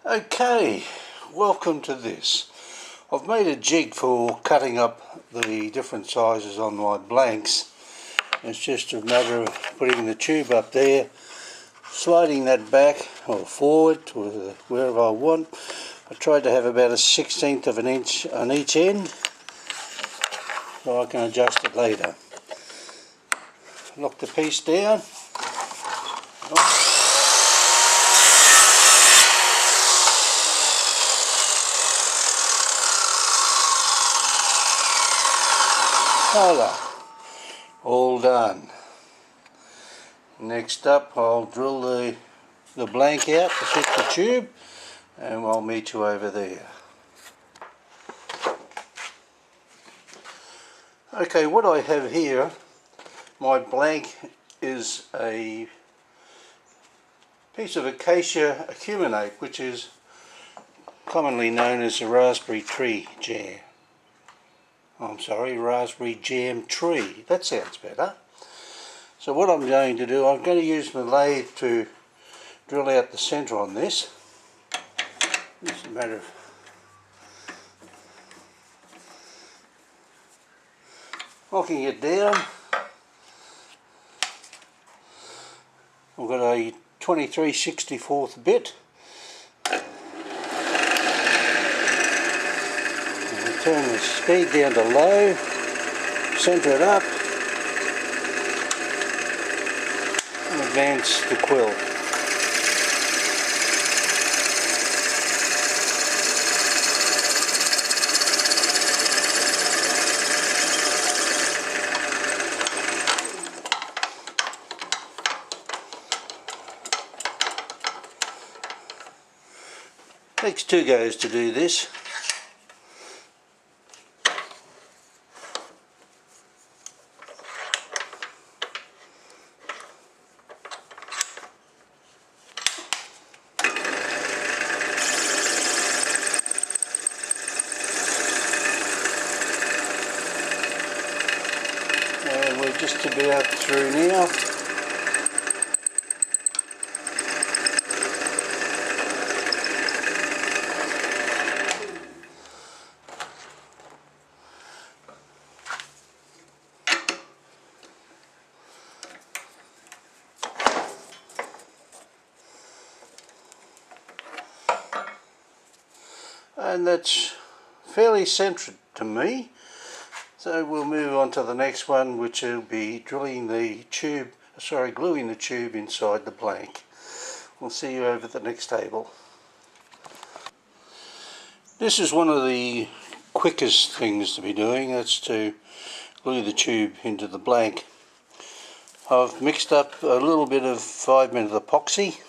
Okay, welcome to this. I've made a jig for cutting up the different sizes on my blanks. It's just a matter of putting the tube up there, sliding that back or forward to wherever I want. I tried to have about a 1/16 of an inch on each end so I can adjust it later. Lock the piece down. Voila, all done. Next up I'll drill the blank out to fit the tube and I'll meet you over there. Okay, what I have here, my blank is a piece of acacia acuminate, which is commonly known as a raspberry jam tree. That sounds better. So what I'm going to do, I'm going to use my lathe to drill out the centre on this. It's a matter of locking it down. I've got a 23/64 bit. Turn the speed down to low, centre it up, and advance the quill. Takes 2 goes to do this. And we're just about through now. And that's fairly centered to me. So we'll move on to the next one, which will be gluing the tube inside the blank. We'll see you over at the next table. This is one of the quickest things to be doing, that's to glue the tube into the blank. I've mixed up a little bit of 5-minute epoxy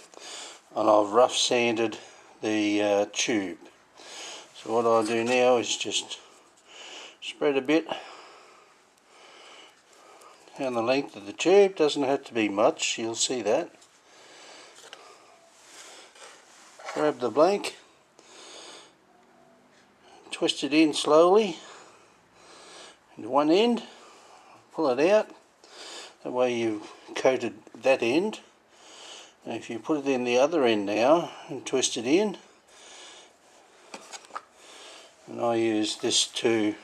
and I've rough sanded the tube. So what I'll do now is just spread a bit down the length of the tube. Doesn't have to be much, you'll see that. Grab the blank, twist it in slowly into one end, pull it out. That way you've coated that end. And if you put it in the other end now and twist it in, and I use this to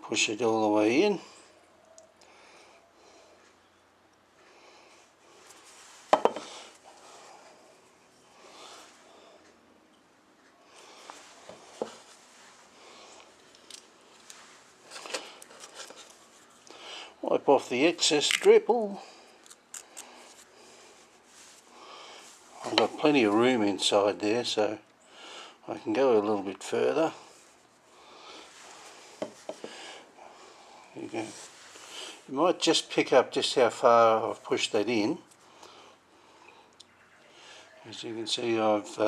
push it all the way in. Wipe off the excess dribble. I've got plenty of room inside there, so I can go a little bit further. There you go. You might just pick up just how far I've pushed that in. As you can see, I've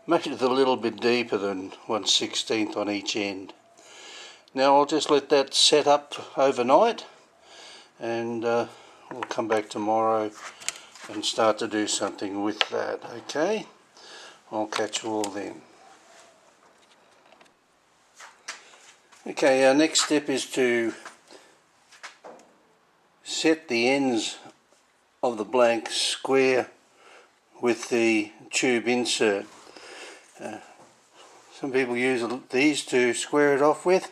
made it a little bit deeper than 1/16 on each end. Now I'll just let that set up overnight, and we'll come back tomorrow and start to do something with that. Okay, I'll catch you all then. Okay, our next step is to set the ends of the blank square with the tube insert. Some people use these to square it off with.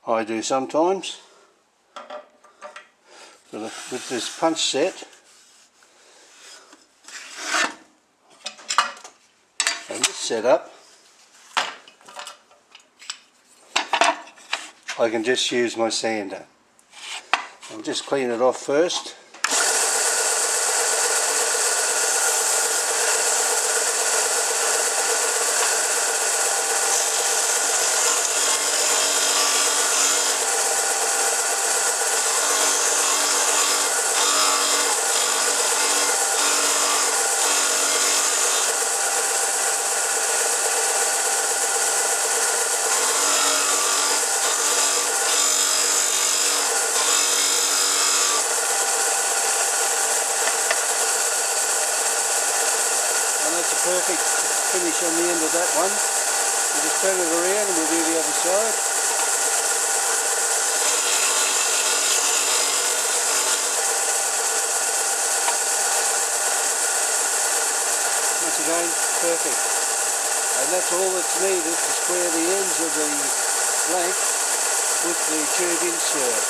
I do sometimes. But with this punch set and this setup, I can just use my sander. I'll just clean it off first. Perfect finish on the end of that one. We'll just turn it around and we'll do the other side. Once again, perfect. And that's all that's needed to square the ends of the blank with the tube insert.